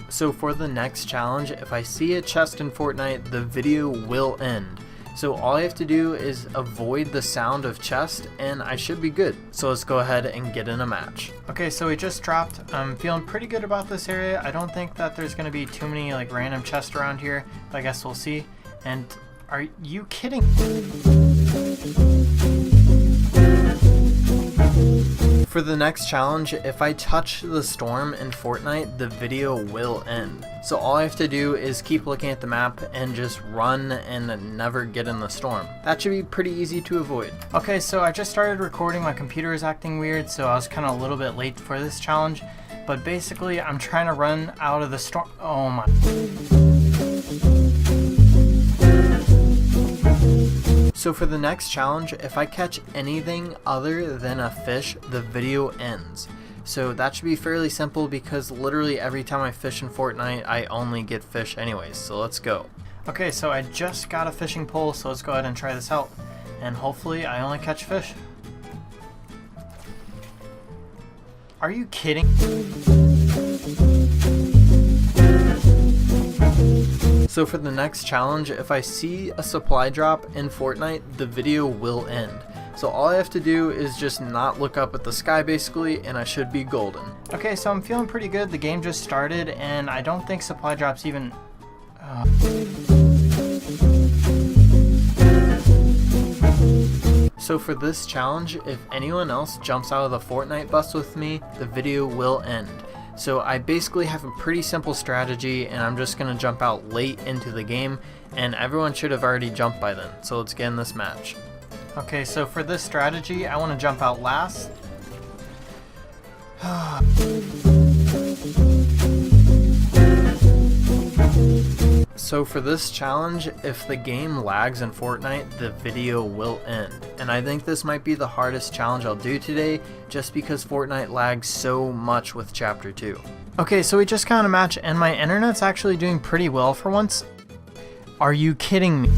So for the next challenge, if I see a chest in Fortnite, the video will end. So all I have to do is avoid the sound of chest and I should be good. So let's go ahead and get in a match. Okay, so we just dropped. I'm feeling pretty good about this area. I don't think that there's gonna be too many like random chests around here, but I guess we'll see. And are you kidding? For the next challenge, if I touch the storm in Fortnite, the video will end. So all I have to do is keep looking at the map and just run and never get in the storm. That should be pretty easy to avoid. Okay, so I just started recording. My computer is acting weird, so I was kind of a little bit late for this challenge. But basically, I'm trying to run out of the storm. Oh my. So for the next challenge, if I catch anything other than a fish, the video ends. So that should be fairly simple because literally every time I fish in Fortnite, I only get fish anyways. So let's go. Okay, so I just got a fishing pole, so let's go ahead and try this out. And hopefully I only catch fish. Are you kidding? So for the next challenge, if I see a supply drop in Fortnite, the video will end. So all I have to do is just not look up at the sky basically, and I should be golden. Okay, so I'm feeling pretty good. The game just started, and I don't think supply drops even... So for this challenge, if anyone else jumps out of the Fortnite bus with me, the video will end. So I basically have a pretty simple strategy, and I'm just going to jump out late into the game, and everyone should have already jumped by then. So let's get in this match. Okay, so for this strategy, I want to jump out last. So for this challenge, if the game lags in Fortnite, the video will end. And I think this might be the hardest challenge I'll do today, just because Fortnite lags so much with Chapter 2. Okay, so we just got a match, and my internet's actually doing pretty well for once. Are you kidding me?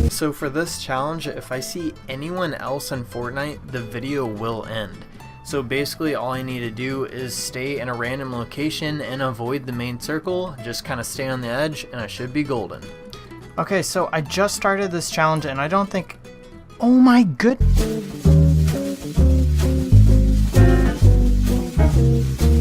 So for this challenge, if I see anyone else in Fortnite, the video will end. So basically all I need to do is stay in a random location and avoid the main circle, just kind of stay on the edge, and I should be golden. Okay, so I just started this challenge and I don't think... Oh my goodness!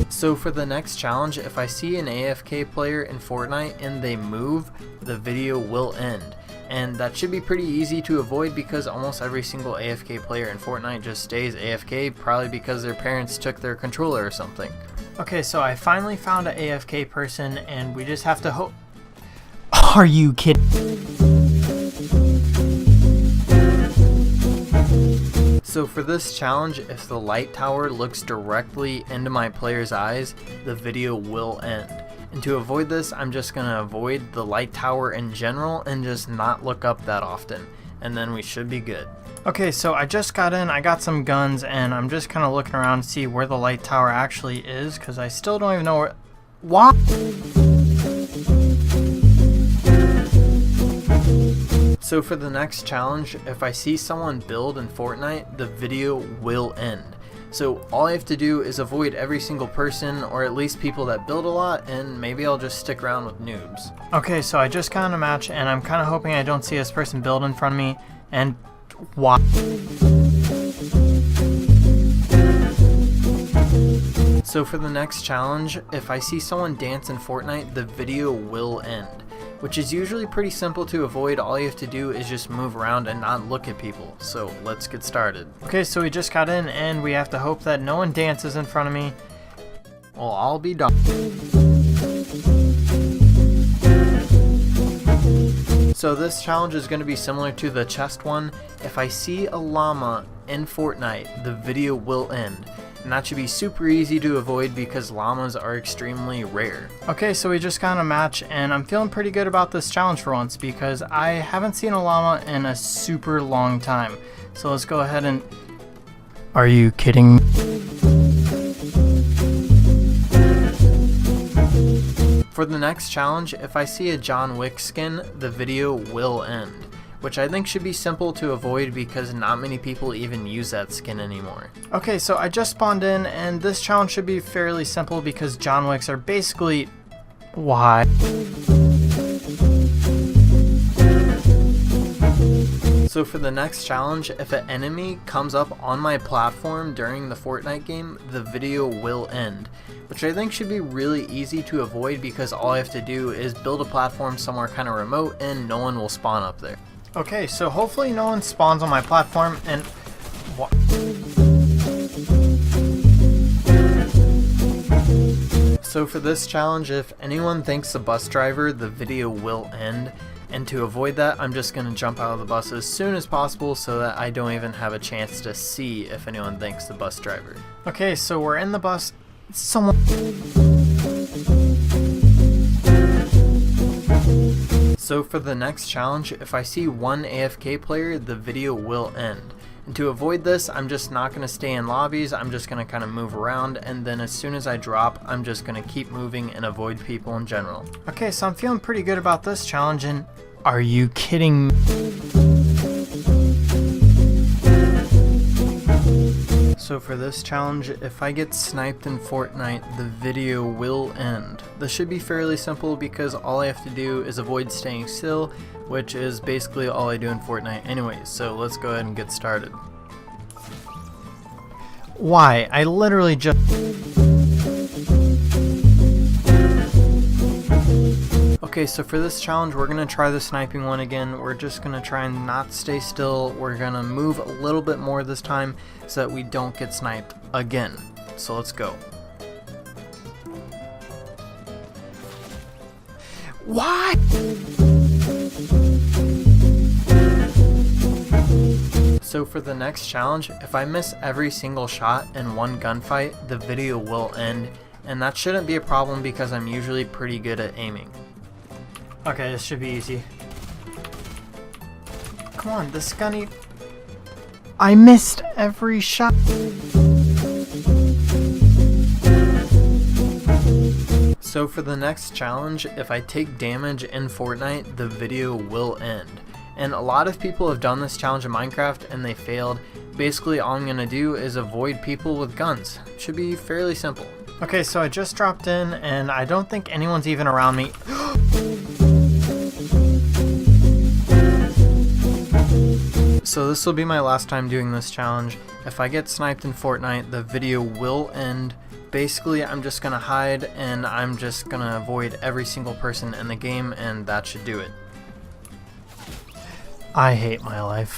So for the next challenge, if I see an AFK player in Fortnite and they move, the video will end. And that should be pretty easy to avoid because almost every single AFK player in Fortnite just stays AFK, probably because their parents took their controller or something. Okay, so I finally found an AFK person and we just have to hope... Are you kidding? So for this challenge, if the light tower looks directly into my player's eyes, the video will end. And to avoid this, I'm just going to avoid the light tower in general and just not look up that often. And then we should be good. Okay, so I just got in, I got some guns, and I'm just kind of looking around to see where the light tower actually is, because I still don't even know where... What? So for the next challenge, if I see someone build in Fortnite, the video will end. So all I have to do is avoid every single person, or at least people that build a lot, and maybe I'll just stick around with noobs. Okay, so I just got in a match, and I'm kind of hoping I don't see this person build in front of me, and what? So for the next challenge, if I see someone dance in Fortnite, the video will end. Which is usually pretty simple to avoid. All you have to do is just move around and not look at people. So let's get started. Okay, so we just got in and we have to hope that no one dances in front of me. Well, I'll be done. So this challenge is going to be similar to the chest one. If I see a llama in Fortnite, the video will end. And that should be super easy to avoid because llamas are extremely rare. Okay, so we just got a match and I'm feeling pretty good about this challenge for once because I haven't seen a llama in a super long time. So let's go ahead and... Are you kidding me? For the next challenge, if I see a John Wick skin, the video will end. which I think should be simple to avoid because not many people even use that skin anymore. Okay, so I just spawned in, and this challenge should be fairly simple because John Wicks are basically... Why? So for the next challenge, if an enemy comes up on my platform during the Fortnite game, the video will end, which I think should be really easy to avoid because all I have to do is build a platform somewhere kind of remote and no one will spawn up there. Okay, so hopefully no one spawns on my platform, and so for this challenge, if anyone thanks the bus driver, the video will end. And to avoid that, I'm just going to jump out of the bus as soon as possible so that I don't even have a chance to see if anyone thanks the bus driver. Okay, so we're in the bus. So for the next challenge, if I see one AFK player, the video will end. And to avoid this, I'm just not going to stay in lobbies, I'm just going to kind of move around, and then as soon as I drop, I'm just going to keep moving and avoid people in general. Okay, so I'm feeling pretty good about this challenge, and are you kidding me? So for this challenge, if I get sniped in Fortnite, the video will end. This should be fairly simple because all I have to do is avoid staying still, which is basically all I do in Fortnite anyways, so let's go ahead and get started. Why? I literally just... Okay, so for this challenge, we're going to try the sniping one again. We're just going to try and not stay still. We're going to move a little bit more this time so that we don't get sniped again. So let's go. What? So for the next challenge, if I miss every single shot in one gunfight, the video will end. And that shouldn't be a problem because I'm usually pretty good at aiming. Okay, this should be easy. Come on, this gunny... I missed every shot. So for the next challenge, if I take damage in Fortnite, the video will end. And a lot of people have done this challenge in Minecraft and they failed. Basically, all I'm going to do is avoid people with guns. Should be fairly simple. Okay, so I just dropped in and I don't think anyone's even around me. So this will be my last time doing this challenge. If I get sniped in Fortnite, the video will end. Basically, I'm just gonna hide and I'm just gonna avoid every single person in the game, and that should do it. I hate my life.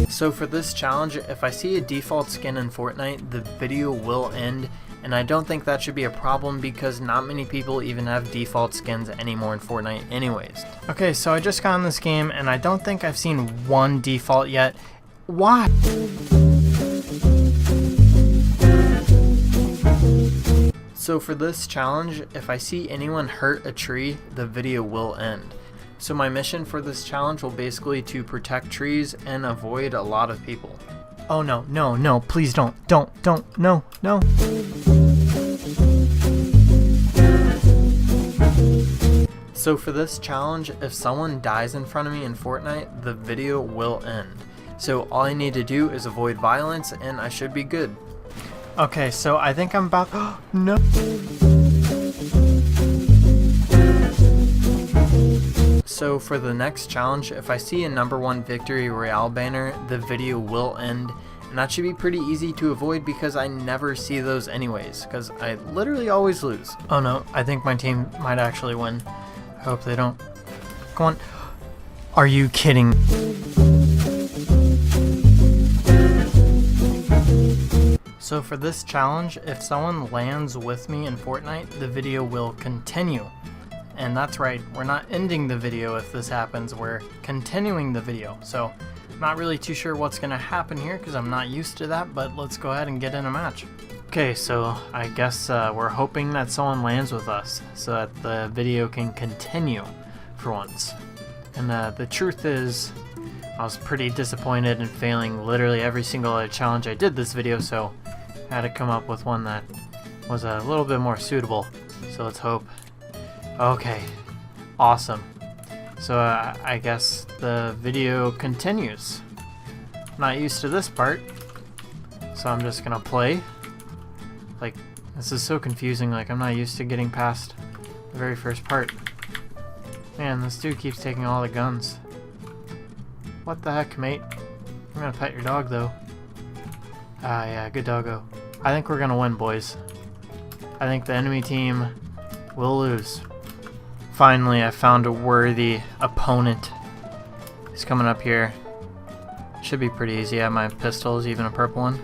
So for this challenge, if I see a default skin in Fortnite, the video will end. And I don't think that should be a problem because not many people even have default skins anymore in Fortnite anyways. Okay, so I just got in this game and I don't think I've seen one default yet. Why? So for this challenge, if I see anyone hurt a tree, the video will end. So my mission for this challenge will basically to protect trees and avoid a lot of people. Oh no, no, no, please don't, no, no. So for this challenge, if someone dies in front of me in Fortnite, the video will end. So all I need to do is avoid violence and I should be good. Okay, so I think I'm about... No! So for the next challenge, if I see a #1 Victory Royale banner, the video will end. And that should be pretty easy to avoid because I never see those anyways, because I literally always lose. Oh no, I think my team might actually win. I hope they don't. Come on. Are you kidding? So for this challenge, if someone lands with me in Fortnite, the video will continue. And that's right, we're not ending the video if this happens, we're continuing the video. So I'm not really too sure what's going to happen here because I'm not used to that, but let's go ahead and get in a match. Okay, so I guess we're hoping that someone lands with us so that the video can continue for once. And the truth is, I was pretty disappointed in failing literally every single other challenge I did this video, so I had to come up with one that was a little bit more suitable. So let's hope Okay, awesome. So I guess the video continues. I'm not used to this part, so I'm just gonna play. Like, this is so confusing, like I'm not used to getting past the very first part. Man, this dude keeps taking all the guns. What the heck, mate? I'm gonna pet your dog, though. Ah, yeah, good doggo. I think we're gonna win, boys. I think the enemy team will lose. Finally, I found a worthy opponent. He's coming up here. Should be pretty easy. I have my pistols, even a purple one.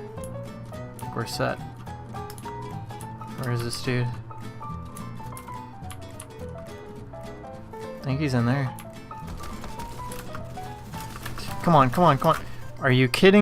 I think we're set. Where is this dude? I think he's in there. Come on, come on, come on. Are you kidding?